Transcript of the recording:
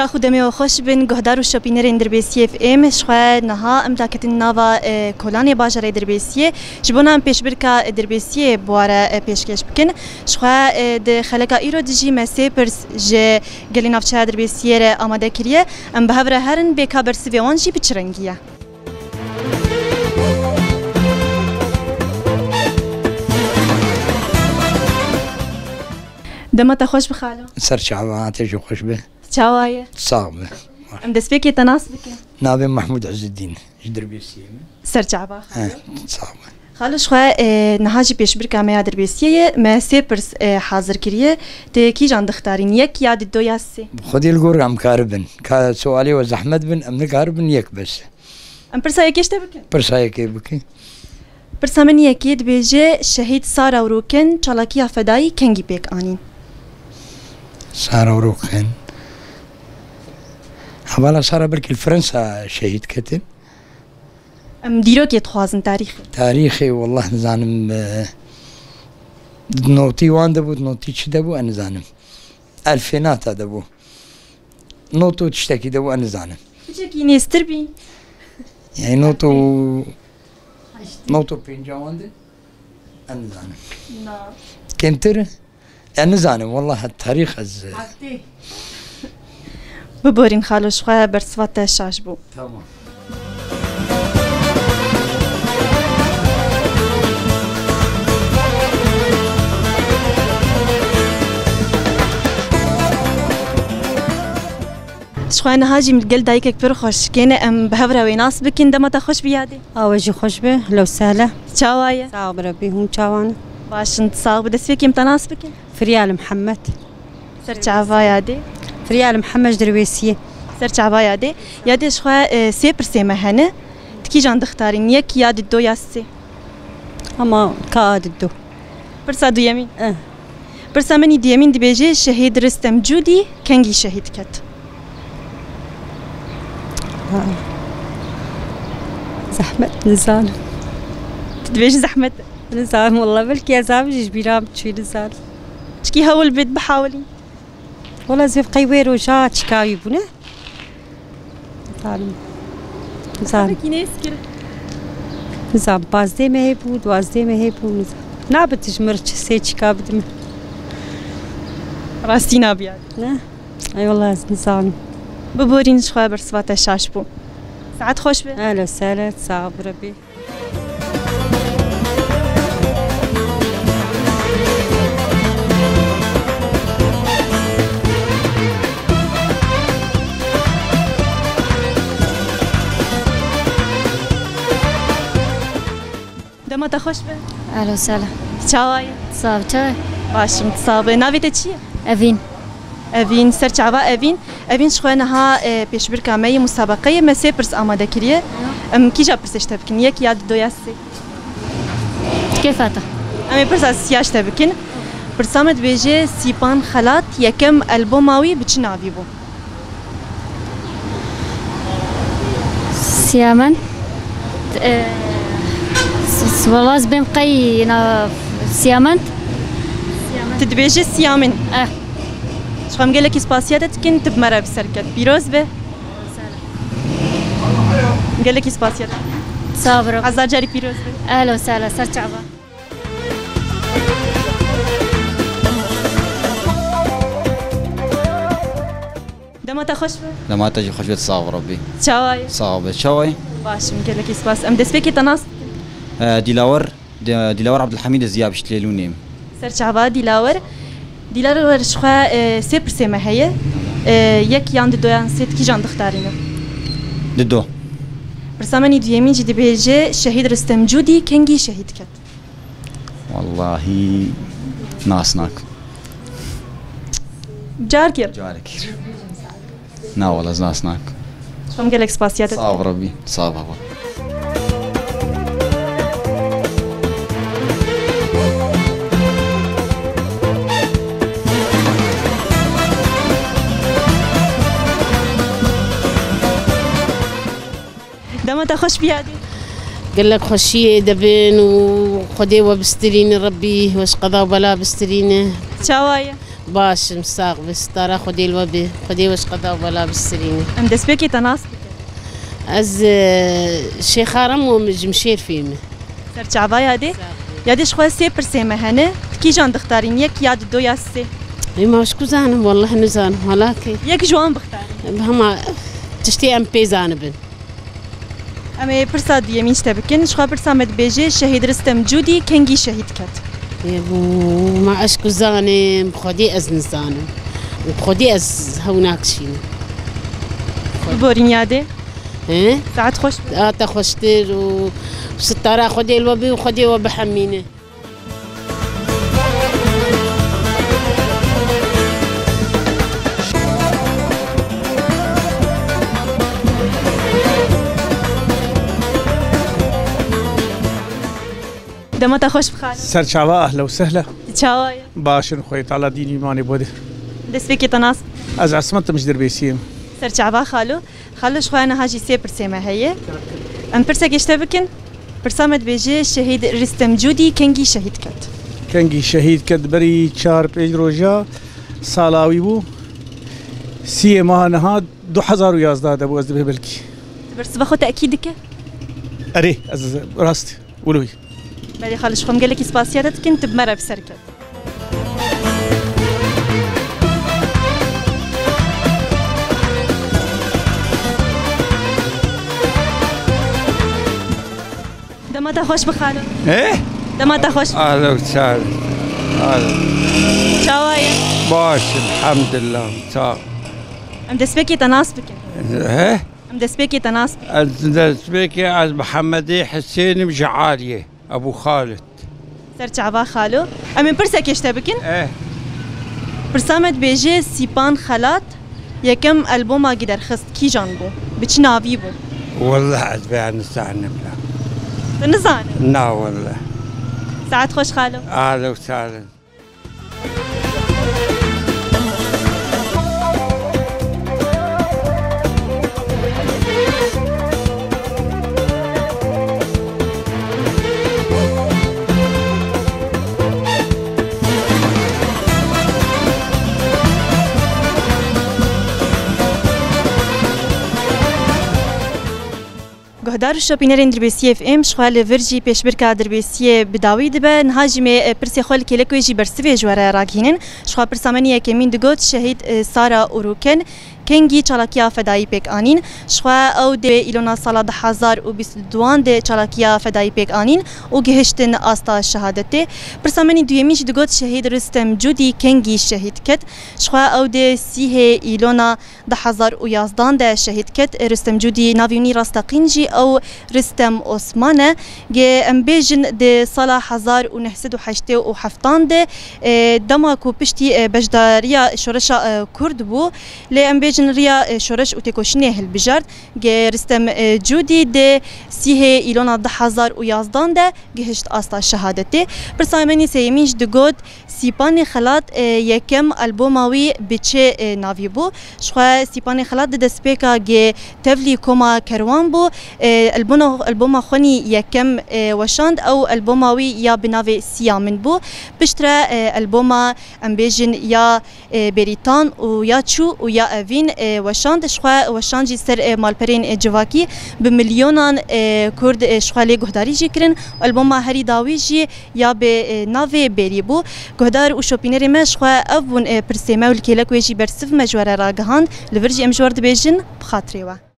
شاخو دمي وخوش بن گهدار و شاپینر دربیسیه اف ام شخوا نها ام داکتن ناوا کلان باجر دربیسیه جبونا ام پیش برکا دربیسیه بواره پیشکش بکن شخوا د خلقا ایرو دجی مسی پرس ج گلی نافچه دربیسیه ر آماده کریه ام بهوره هرن بیکا برسوی وانجی بچرنگیه دمت خوش بخالو سرچعبات جو خوش به چاوايه صعبه ام دسبيكي تناسبك نابي محمود عز الدين دربيسيه سرچعبا خالو صعبه خالو شخوا نهاجي پیش برکا ما دربيسيه ما سيبرس حاضر كريه تكي جان دختارين يك يا دو ياسي خدي القور ام كاربن كا سؤالي وزحمت بن ام كاربن يك بس ام برسا يكيش تبكي برسا يكي بكي برسا من يكيد بيجي شهيد سارا وروكن چالاكيا فداي كنگي بيك انين سارة وروكن حوالا سارة بركي فرنسا شهيد كتن ام ديرو كي تخوازن تاريخي والله نزانم نوتي وان دبو نوتي تش دبو انا زانم الفينات دبو نوتو تشتكي دبو انا زانم بجاكي نيستر بي يعني نوتو بينجاوان دي انا زانم كنتر انا زانم والله التاريخ از ببورين خالو شخوا برسوات الشاش بو تمام شخوا نهاجي من قل دايكك برخوش كينا ام بهورا ويناس بكين دما تخوش بيادي اوجي خوش به لو سهله چاوايه صعب ربي هم چاوان باش انت صاغ بدس فيك متناس بكين فريال محمد سرچعبا يادي فريال محمد دربيسيه سرچعبا يادي يادي شخوا سيبر سيما هنا تكي جان دختارين يك ياد دو ياسي اما كاد الدو برسا دو يمين برسا مني دي يمين دي بيجي شهيد رستم جودي كنجي شهيد كت زحمة نزال تدبيج زحمة نزال والله بلكي يا زابج بيرام تشوي نزال تشكي هول البيت بحاولي والله زي قيوير وجا تشكاوي بنا نزال نزال بازدي ما هي بود وازدي ما هي بود نزال نابت تجمر سي تشكا بدم راستي نابيات نه اي والله نزال ببورين شخوا برسوات الشاش بو ساعات خوش به اهلا وسهلا صعب ربي دما تخوش به اهلا وسهلا چاوايه صعب چاوي باش متصابه نافيته چيه افين افين سرچعبا افين شخوا نها پیش برکا مي مسابقه ما سيبرس آماده كريه ام كيجا برسش تبكن يك ياد دو ياسي كيف هذا امي برسا سياش تبكن برسامت بيجي سيبان خلات يكم البوماوي بچناوي بو سيامن والله زبين قي سيامن تدبيجي سيامن شخوا مقالك اسباسياتك كنت بمرة بسركت بيروز به مقالك اسباسياتك صابر عزار جاري بيروز به اهلا وسهلا سرچعبا دما تخوش به لما تجي خوش بيت صعب ربي چاواي صعب شوي باش مقالك اسباس ام دسبيكي تناس ديلاور عبد الحميد الزياب شتليلونيم سرچعبا ديلاور شخوا سيبر سيما هي يك يان دو يان سيت كي جان دختارينو ددو برسامني دو يمين جدي بيجي شهيد رستم جودي كنجي شهيد كت والله ناسناك جارك نا والله ناسناك شو مقالك سباسياتك صعب ربي صعب هو دما تخوش بيادي قال لك خشيه دبن وخدي وبسترين ربي واش قضاء بلا بسترينه چاوايه باش مساق بس ترى خدي الوبي خدي وش قضاء ولا بالسرينة ام دسبكي تناس از شيخ هرم ومجمشير فيمه سر چاوا يادي شخوا 3% مهنه كي جان دختارين يك ياد دو يا سي ما وش كوزانم والله نزان ولكن يك جوان بختارين هما تشتي ام بيزانبن امي برسا ديمين شتبكن شخوا برسا مد بيجي شهيد رستم جودي كنجي شهيد كات يبو ما اشكو زانم بخدي از نزانم بخدي از هوناك شيء بورين يادي ايه ساعات خوش تخشتر وستارة خدي الوبي وخدي وبحمينه دمتا خوش بخال سر چاوا اهلا وسهلا چاوايا باشن خويت على ديني ماني بودي دسبكي تناس از عصمت مش دربيسيم سر چاوا خالو شخوا انا هاجي 3% ما هي ام برسا كيشتبكن برسا مد بيجي شهيد رستم جودي كنجي شهيد كات كنجي شهيد كد بري 4 5 روجا سالاوي بو سي ماه نهاد 2011 ابو از به بلكي برس باخو تاكيدك اري از راست ولوي بالي خالو شخوا قال لك سباسياتك كنت بمره بسركت دمتا خوش بخالو ايه دمتا خوش اهلا وسهلا اهلا چاوايا باش الحمد لله صار ام دسبكي تناسبك ايه ام دسبكي تناسب دسبكي از محمدي حسين مجعاليه ابو خالد سر چاوا خالو ام برسا كيشتبكن ايه برسامت بيجي سيبان خلات يكم البوما قدر خست كي جانبو بچ ناوي بو والله عزبي نستعنم لا نزانه لا والله ساعات خوش خالو اهلا وسهلا گهدار شاپینرین دربیسی اف ام شغال ورجی پیشبرکا دربیسی بداوی دبه نهاجم پرسی خال کلکویجی برسوی جواره راگینن شغال پرسامنیه کمین دگوت شهید سارا اوروکن کنگی چالاکیا فدایی پیک آنین شغال او ده ایلونا سال 2022 ده چالاکیا فدایی پیک آنین و گهشتن آستا شهادته پرسامنی دویمیش دگوت شهید رستم جودی کنگی شهید کت شغال او ده سیه ایلونا 2011 ده شهید کت رستم جودی ناویونی راستقینجی او رستم عثمانه جه ام بیجن ده سال 1987 ده دما کو پشتی بجداریا شورش کرد بو لی ام بیجن ریا شورش اوتکوشنه هل بجرد جه رستم جودی ده سیه ایلونا 2011 ده گهشت آستا شهادته پرسایمنی سیمیش دگود سیپان خلات یکم البوماوی بچه ناوی بو شخوا سیپان خلات ده دسپیکا جه تفلی کما کروان بو البوم خوني يكم وشاند او البوماوي يا بنافي سيامن بو بشترا البوم ام بيجن يا بريتان ويا تشو ويا افين وشاند شخوا وشانجي سر مالبرين جواكي بمليونان كرد شخوا لي غداري جيكرن البوم هري داويجي يا بنافي بريبو غدار وشوبينري ما شخوا ابون برسيما والكيلك ويجي برسف مجوره راغهاند لفرجي ام جورد بيجن بخاطريوا